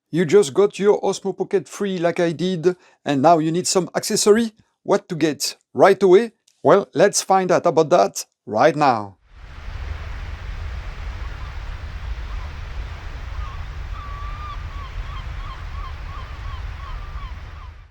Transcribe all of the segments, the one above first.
You just got your Osmo Pocket free like I did, and now you need some accessory? What to get right away? Well, let's find out about that right now.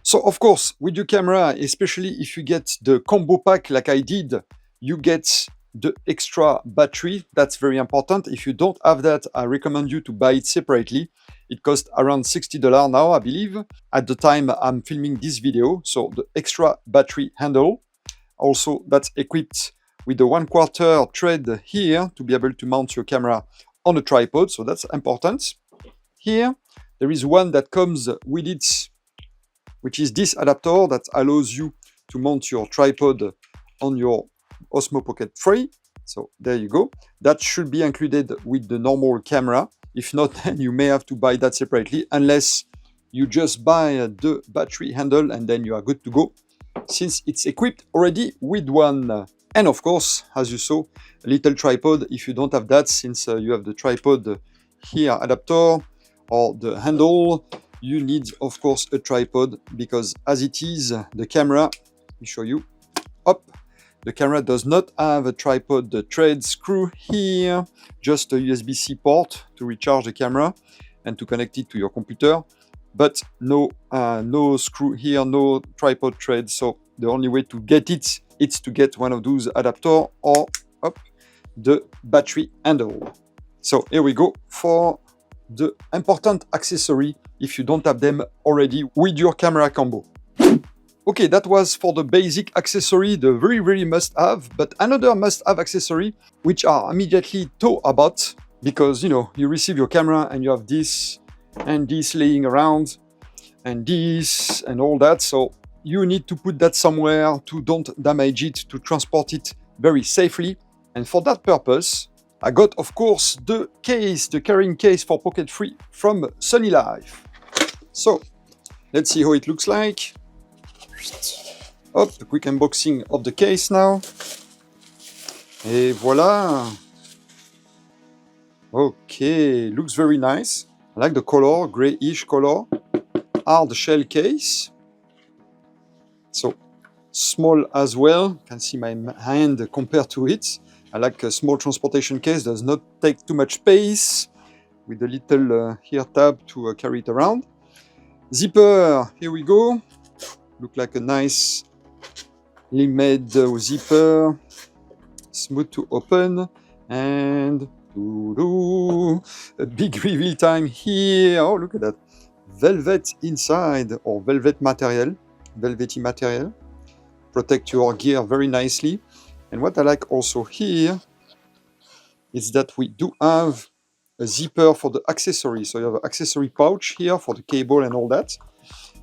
So of course, with your camera, especially if you get the combo pack like I did, you get the extra battery. That's very important. If you don't have that, I recommend you to buy it separately. It costs around $60 now, I believe, at the time I'm filming this video. So the extra battery handle. Also, that's equipped with the 1/4 thread here to be able to mount your camera on a tripod. So that's important. Here, there is one that comes with it, which is this adapter that allows you to mount your tripod on your Osmo Pocket 3. So there you go. That should be included with the normal camera. If not, then you may have to buy that separately, unless you just buy the battery handle and then you are good to go, since it's equipped already with one. And of course, as you saw, a little tripod if you don't have that, since you have the tripod here adapter or the handle, you need of course a tripod, because as it is, the camera, let me show you, up, the camera does not have a tripod thread screw here, just a USB-C port to recharge the camera and to connect it to your computer, but no screw here, no tripod thread. So the only way to get it is to get one of those adapters or up the battery handle. So here we go for the important accessory if you don't have them already with your camera combo. Okay, that was for the basic accessory, the very must-have. But another must-have accessory, which are immediately thought about, because you receive your camera and you have this and this laying around, and this and all that. So you need to put that somewhere to don't damage it, to transport it very safely. And for that purpose, I got, of course, the case, the carrying case for Pocket 3 from Sunny Life. So let's see how it looks like. Hop, a quick unboxing of the case now. Et voila. Okay, looks very nice. I like the color, grayish color. Hard shell case. So small as well. You can see my hand compared to it. I like a small transportation case, does not take too much space, with a little here tab to carry it around. Zipper, here we go. Look like a nice made zipper, smooth to open, and a big reveal time here. Oh, look at that. Velvet inside, or velvety material. Protect your gear very nicely. And what I like also here is that we do have a zipper for the accessory. So you have an accessory pouch here for the cable and all that,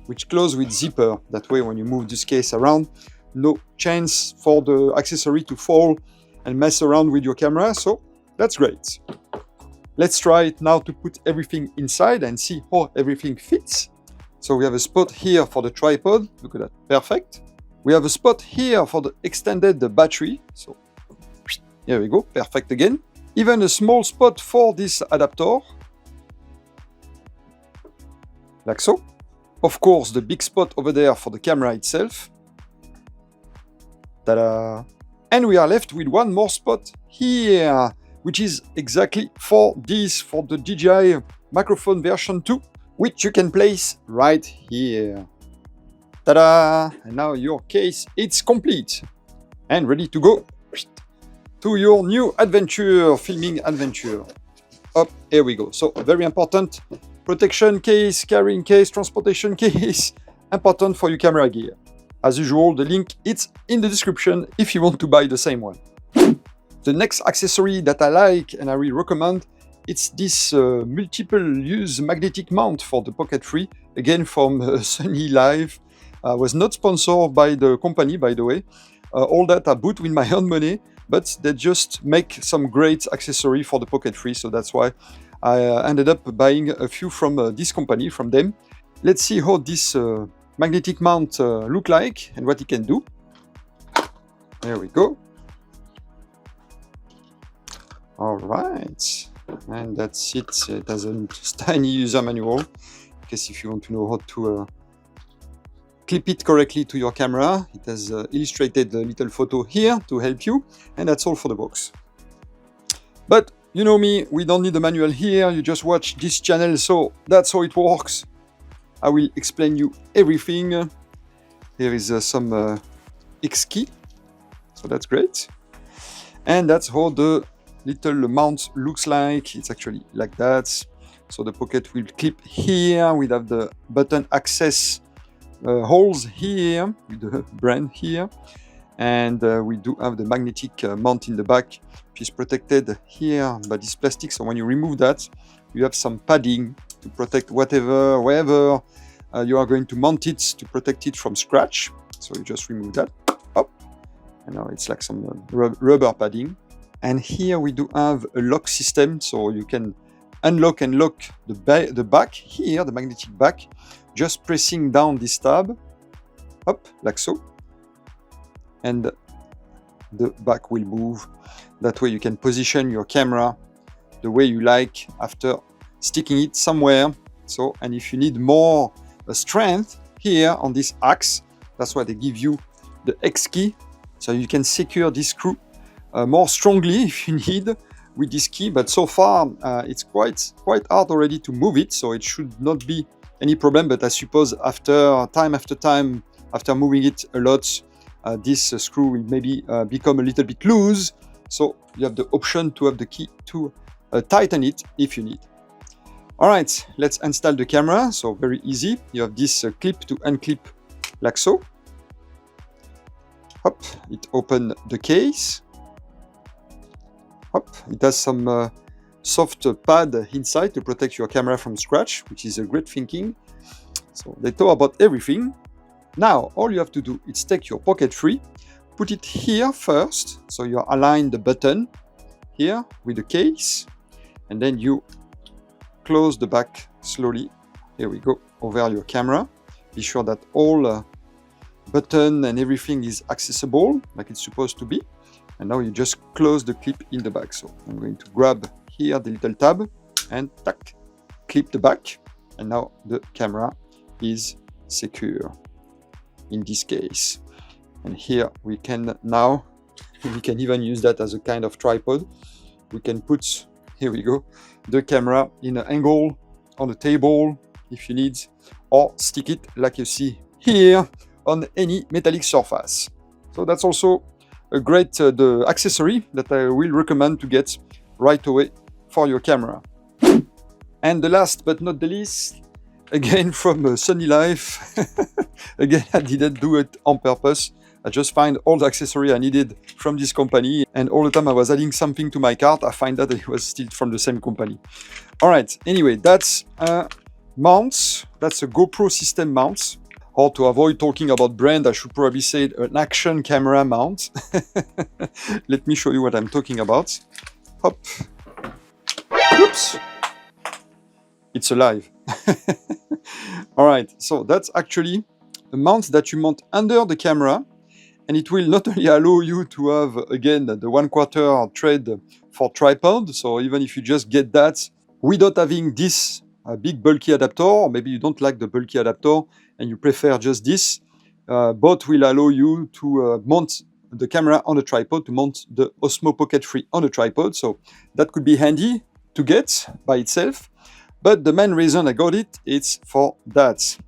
which close with zipper. That way, when you move this case around, no chance for the accessory to fall and mess around with your camera. So that's great. Let's try it now to put everything inside and see how everything fits. So we have a spot here for the tripod. Look at that, perfect. We have a spot here for the extended battery. So here we go, perfect again. Even a small spot for this adapter, like so. Of course, the big spot over there for the camera itself. Ta-da! And we are left with one more spot here, which is exactly for this, for the DJI microphone version 2, which you can place right here. Ta-da! And now your case, it's complete and ready to go to your new adventure, filming adventure. Up, here we go. So very important. Protection case, carrying case, transportation case, important for your camera gear. As usual, the link is in the description if you want to buy the same one. The next accessory that I like and I really recommend, it's this multiple use magnetic mount for the Pocket 3, again from Sunny Life. I was not sponsored by the company, by the way. All that I bought with my own money, but they just make some great accessory for the Pocket 3, so that's why I ended up buying a few from this company, from them. Let's see how this magnetic mount look like and what it can do. There we go. All right. And that's it. It has a tiny user manual, in case if you want to know how to clip it correctly to your camera. It has illustrated a little photo here to help you, and that's all for the box. But you know me, we don't need a manual here, you just watch this channel, so that's how it works. I will explain you everything. Here is some X key, so that's great. And that's how the little mount looks like. It's actually like that. So the pocket will clip here. We have the button access holes here with the brand here. And we do have the magnetic mount in the back, which is protected here by this plastic. So when you remove that, you have some padding to protect wherever you are going to mount it, to protect it from scratch. So you just remove that, up, and now it's like some rubber padding. And here we do have a lock system, so you can unlock and lock the back here, the magnetic back, just pressing down this tab, up, like so. And the back will move. That way you can position your camera the way you like after sticking it somewhere. So, and if you need more strength here on this axe, that's why they give you the X key, so you can secure this screw more strongly if you need with this key. But so far it's quite hard already to move it, so it should not be any problem. But I suppose after time after time, after moving it a lot, this screw will maybe become a little bit loose, so you have the option to have the key to tighten it if you need. Alright, let's install the camera. So very easy. You have this clip to unclip like so. Hop, it opens the case. Hop, it has some soft pad inside to protect your camera from scratch, which is a great thinking. So they talk about everything. Now, all you have to do is take your Pocket 3, put it here first, so you align the button here with the case, and then you close the back slowly. Here we go, over your camera. Be sure that all button and everything is accessible like it's supposed to be. And now you just close the clip in the back. So I'm going to grab here the little tab and tack, clip the back. And now the camera is secure in this case. And here we can now, we can even use that as a kind of tripod. We can put, here we go, the camera in an angle on the table if you need, or stick it like you see here on any metallic surface. So that's also a great the accessory that I will recommend to get right away for your camera. And the last but not the least, again from Sunny Life. Again, I didn't do it on purpose. I just find all the accessory I needed from this company, and all the time I was adding something to my cart, I find that it was still from the same company. All right, anyway, that's mounts. That's a GoPro system mount. Or to avoid talking about brand, I should probably say an action camera mount. Let me show you what I'm talking about. Hop. Oops. It's alive. All right, so that's actually a mount that you mount under the camera, and it will not only allow you to have, again, the 1/4 thread for tripod. So even if you just get that without having this big bulky adapter, or maybe you don't like the bulky adapter and you prefer just this, both will allow you to mount the camera on a tripod, to mount the Osmo Pocket 3 on a tripod. So that could be handy to get by itself. But the main reason I got it, it's for that.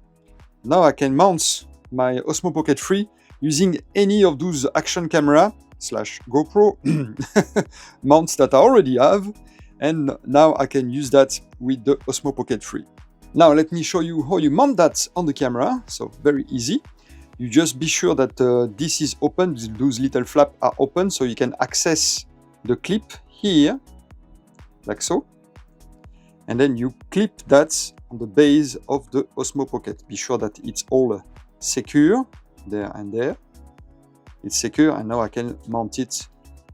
Now I can mount my Osmo Pocket 3 using any of those action camera / GoPro mounts that I already have. And now I can use that with the Osmo Pocket 3. Now let me show you how you mount that on the camera. So very easy. You just be sure that this is open, those little flaps are open, so you can access the clip here, like so. And then you clip that on the base of the Osmo Pocket. Be sure that it's all secure, there and there. It's secure, and now I can mount it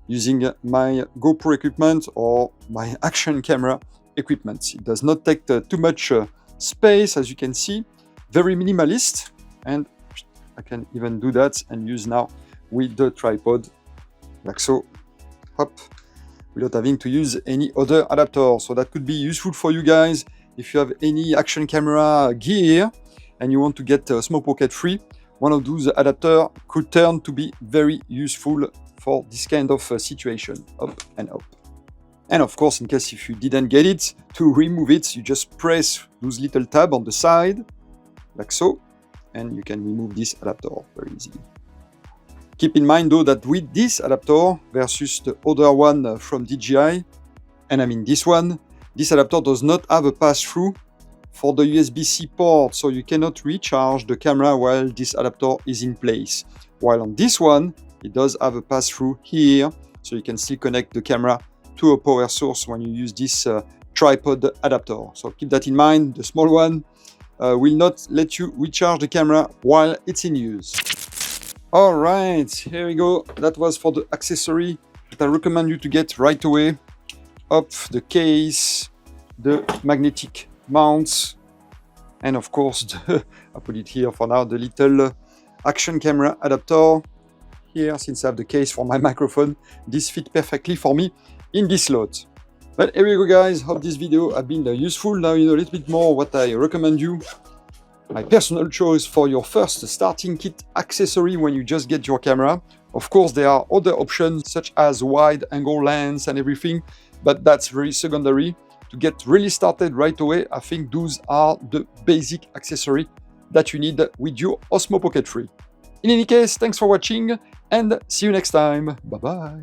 using my GoPro equipment or my action camera equipment. It does not take too much space, as you can see. Very minimalist, and I can even do that and use now with the tripod, like so. Hop, without having to use any other adapter. So that could be useful for you guys if you have any action camera gear and you want to get Osmo Pocket free. One of those adapters could turn to be very useful for this kind of situation, up and up. And of course, in case if you didn't get it, to remove it, you just press those little tabs on the side, like so, and you can remove this adapter very easily. Keep in mind though that with this adapter versus the other one from DJI, and I mean this one, this adapter does not have a pass-through for the USB-C port, so you cannot recharge the camera while this adapter is in place. While on this one, it does have a pass-through here, so you can still connect the camera to a power source when you use this tripod adapter. So keep that in mind. The small one will not let you recharge the camera while it's in use. All right, here we go. That was for the accessory that I recommend you to get right away. Up the case, the magnetic mounts, and of course, I put it here for now, the little action camera adapter. Here, since I have the case for my microphone, this fits perfectly for me in this slot. But here we go, guys. Hope this video has been useful. Now you know a little bit more what I recommend you. My personal choice for your first starting kit accessory when you just get your camera. Of course, there are other options such as wide angle lens and everything, but that's very secondary. To get really started right away, I think those are the basic accessory that you need with your Osmo Pocket 3. In any case, thanks for watching and see you next time. Bye bye.